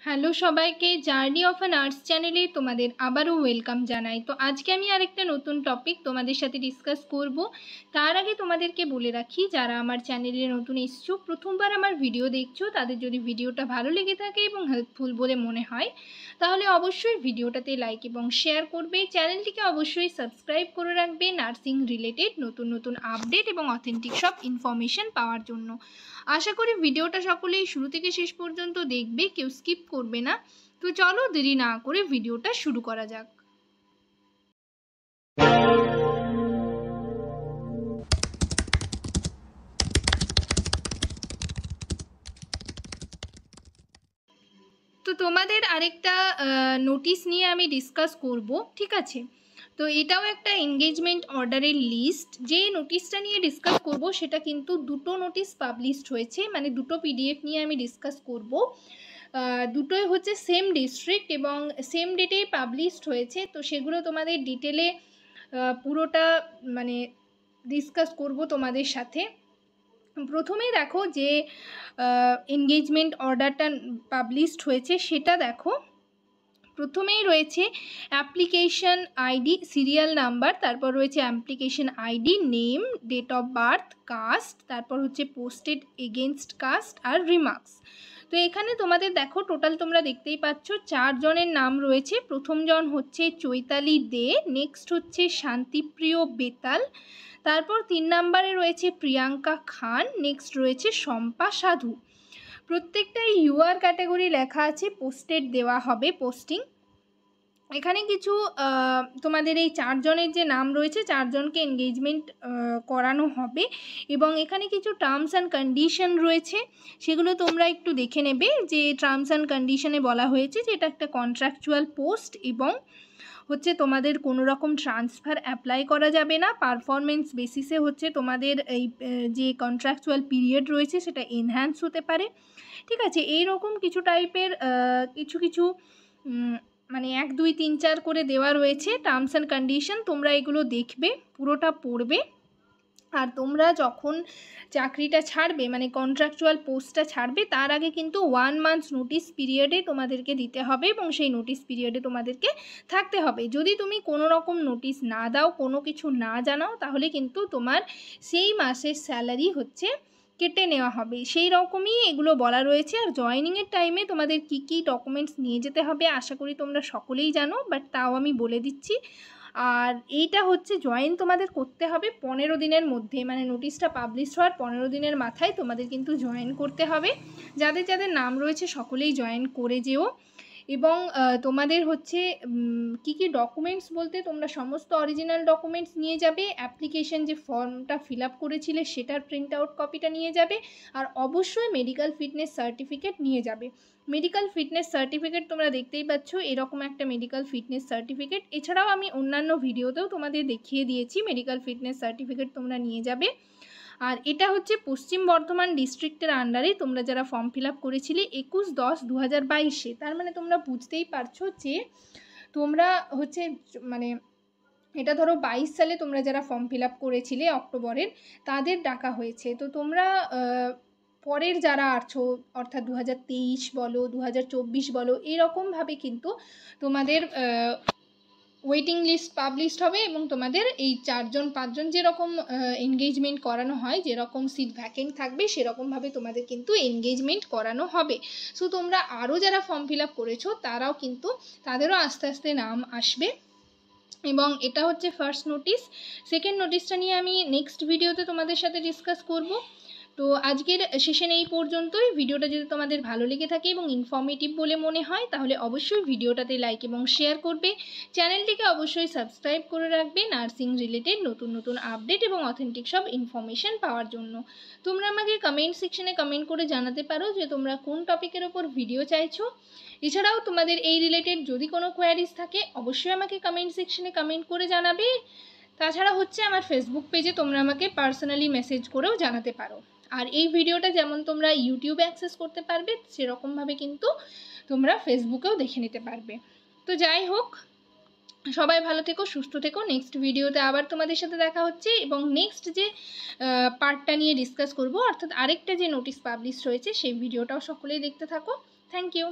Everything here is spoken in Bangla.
হ্যালো সবাইকে, জার্নি অফ অ্যান আর্টস চ্যানেলে তোমাদের আবারও ওয়েলকাম জানাই। তো আজকে আমি আরেকটা নতুন টপিক তোমাদের সাথে ডিসকাস করব। তার আগে তোমাদেরকে বলে রাখি, যারা আমার চ্যানেলে নতুন এসছো, প্রথমবার আমার ভিডিও দেখছো, তাদের যদি ভিডিওটা ভালো লেগে থাকে এবং হেল্পফুল বলে মনে হয়, তাহলে অবশ্যই ভিডিওটাতে লাইক এবং শেয়ার করবে। চ্যানেলটিকে অবশ্যই সাবস্ক্রাইব করে রাখবে নার্সিং রিলেটেড নতুন নতুন আপডেট এবং অথেন্টিক সব ইনফরমেশন পাওয়ার জন্য। আশা করি ভিডিওটা সকলেই শুরু থেকে শেষ পর্যন্ত দেখবে, কেউ স্কিপ করবে না। তো চলো দেরি না করে ভিডিওটা শুরু করা যাক। তো তোমাদের আরেকটা নোটিশ নিয়ে আমি ডিসকাস করব, ঠিক আছে? তো এটাও একটা এনগেজমেন্ট অর্ডারের লিস্ট। যে নোটিশটা নিয়ে ডিসকাস করব সেটা কিন্তু দুটো নোটিশ পাবলিশড হয়েছে, মানে দুটো পিডিএফ নিয়ে আমি ডিসকাস করব। দুটোই হচ্ছে সেম ডিস্ট্রিক্ট এবং সেম ডেটেই পাবলিশড হয়েছে। তো সেগুলো তোমাদের ডিটেলে পুরোটা মানে ডিসকাস করব তোমাদের সাথে। প্রথমেই দেখো যে এনগেজমেন্ট অর্ডারটা পাবলিশড হয়েছে সেটা দেখো। প্রথমেই রয়েছে অ্যাপ্লিকেশন আইডি, সিরিয়াল নাম্বার, তারপর রয়েছে application ID, name, date of birth, caste, তারপর হচ্ছে পোস্টেড এগেনস্ট কাস্ট আর রিমার্কস। তো এখানে তোমাদের দেখো টোটাল তোমরা দেখতেই পাচ্ছ 4 জনের নাম রয়েছে। প্রথম জন হচ্ছে চৈতালি দে, নেক্সট হচ্ছে শান্তিপ্রিয় বেতাল, তারপর 3 নম্বরে রয়েছে প্রিয়াঙ্কা খান, নেক্সট রয়েছে শম্পা সাধু। প্রত্যেকটাই ইউআর ক্যাটাগরি লেখা আছে, পোস্টেড দেওয়া হবে, পোস্টিং। এখানে কিছু তোমাদের এই 4 জনের যে নাম রয়েছে, 4 জনকে এনগেজমেন্ট করানো হবে এবং এখানে কিছু টার্মস অ্যান্ড কন্ডিশন রয়েছে, সেগুলো তোমরা একটু দেখে নেবে। যে টার্মস অ্যান্ড কন্ডিশনে বলা হয়েছে যে এটা একটা কন্ট্রাকচুয়াল পোস্ট এবং হচ্ছে তোমাদের কোনো রকম ট্রান্সফার অ্যাপ্লাই করা যাবে না। পারফরমেন্স বেসিসে হচ্ছে তোমাদের এই যে কন্ট্রাকচুয়াল পিরিয়ড রয়েছে সেটা এনহ্যান্স হতে পারে, ঠিক আছে? এই রকম কিছু টাইপের কিছু মানে 1, 2, 3, 4 করে দেওয়া রয়েছে টার্মস অ্যান্ড কন্ডিশন। তোমরা এগুলো দেখবে, পুরোটা পড়বে। আর তোমরা যখন চাকরিটা ছাড়বে, মানে কন্ট্রাকচুয়াল পোস্টটা ছাড়বে, তার আগে কিন্তু 1 মান্থ নোটিস পিরিয়ডে তোমাদেরকে দিতে হবে এবং সেই নোটিস পিরিয়ডে তোমাদেরকে থাকতে হবে। যদি তুমি কোনো রকম নোটিস না দাও, কোনো কিছু না জানাও, তাহলে কিন্তু তোমার সেই মাসের স্যালারি হচ্ছে কেটে নেওয়া হবে। সেই রকমই এগুলো বলা রয়েছে। আর জয়েনিংয়ের টাইমে তোমাদের কি কি ডকুমেন্টস নিয়ে যেতে হবে আশা করি তোমরা সকলেই জানো, বাট তাও আমি বলে দিচ্ছি। আর এইটা হচ্ছে জয়েন তোমাদের করতে হবে 15 দিনের মধ্যে, মানে নোটিশটা পাবলিশ হওয়ার 15 দিনের মাথায় তোমাদের কিন্তু জয়েন করতে হবে। যাদের যাদের নাম রয়েছে সকলেই জয়েন করে যেও। এবং তোমাদের হচ্ছে কি কি ডকুমেন্টস বলতে, তোমরা সমস্ত অরিজিনাল ডকুমেন্টস নিয়ে যাবে, অ্যাপ্লিকেশন যে ফর্মটা ফিল আপ করেছিলে সেটার প্রিন্ট আউট কপিটা নিয়ে যাবে, আর অবশ্যই মেডিকেল ফিটনেস সার্টিফিকেট নিয়ে যাবে। মেডিকেল ফিটনেস সার্টিফিকেট তোমরা দেখতেই পাচ্ছ, এরকম একটা মেডিকেল ফিটনেস সার্টিফিকেট। এছাড়াও আমি অন্যান্য ভিডিওতেও তোমাদের দেখিয়ে দিয়েছি, মেডিকেল ফিটনেস সার্টিফিকেট তোমরা নিয়ে যাবে। আর এটা হচ্ছে পশ্চিম বর্ধমান ডিস্ট্রিক্টের আন্ডারে তোমরা যারা ফর্ম ফিল আপ করেছিলে 21/10/2022-এ। তার মানে তোমরা বুঝতেই পারছো যে তোমরা হচ্ছে মানে এটা ধরো 22 সালে তোমরা যারা ফর্ম ফিল আপ করেছিলে অক্টোবরের, তাদের ডাকা হয়েছে। তো তোমরা পরের যারা আছো, অর্থাৎ 2023 বলো, 2024 বলো, এরকমভাবে কিন্তু তোমাদের ওয়েটিং লিস্ট পাবলিশড হবে এবং তোমাদের এই 4 জন 5 জন যেরকম এনগেজমেন্ট করানো হয়, যেরকম সিট ভ্যাকেন্ট থাকবে সেরকমভাবে তোমাদের কিন্তু এনগেজমেন্ট করানো হবে। সো তোমরা আরও যারা ফর্ম ফিল আপ করেছো তারাও কিন্তু, তাদেরও আস্তে আস্তে নাম আসবে। এবং এটা হচ্ছে ফার্স্ট নোটিশ। সেকেন্ড নোটিশটা নিয়ে আমি নেক্সট ভিডিওতে তোমাদের সাথে ডিসকাস করব। তো আজকের সেশন এই পর্যন্তই। ভিডিওটা যদি তোমাদের ভালো লেগে থাকে এবং ইনফর্মেটিভ বলে মনে হয়, তাহলে অবশ্যই ভিডিওটাতে লাইক এবং শেয়ার করবে। চ্যানেলটিকে অবশ্যই সাবস্ক্রাইব করে রাখবে নার্সিং রিলেটেড নতুন নতুন আপডেট এবং অথেন্টিক সব ইনফরমেশন পাওয়ার জন্য। তোমরা আমাকে কমেন্ট সেকশনে কমেন্ট করে জানাতে পারো যে তোমরা কোন টপিকের ওপর ভিডিও চাইছো। এছাড়াও তোমাদের এই রিলেটেড যদি কোনো কোয়ারিজ থাকে অবশ্যই আমাকে কমেন্ট সেকশনে কমেন্ট করে জানাবে। তাছাড়া হচ্ছে আমার ফেসবুক পেজে তোমরা আমাকে পার্সোনালি মেসেজ করেও জানাতে পারো। আর এই ভিডিওটা যেমন তোমরা ইউটিউবে অ্যাক্সেস করতে পারবে, সেরকমভাবে কিন্তু তোমরা ফেসবুকেও দেখে নিতে পারবে। তো যাই হোক, সবাই ভালো থেকো, সুস্থ থেকো। নেক্সট ভিডিওতে আবার তোমাদের সাথে দেখা হচ্ছে এবং নেক্সট যে পার্টটা নিয়ে ডিসকাস করব, অর্থাৎ আরেকটা যে নোটিশ পাবলিশ হয়েছে সেই ভিডিওটাও সকলেই দেখতে থাকো। Thank you.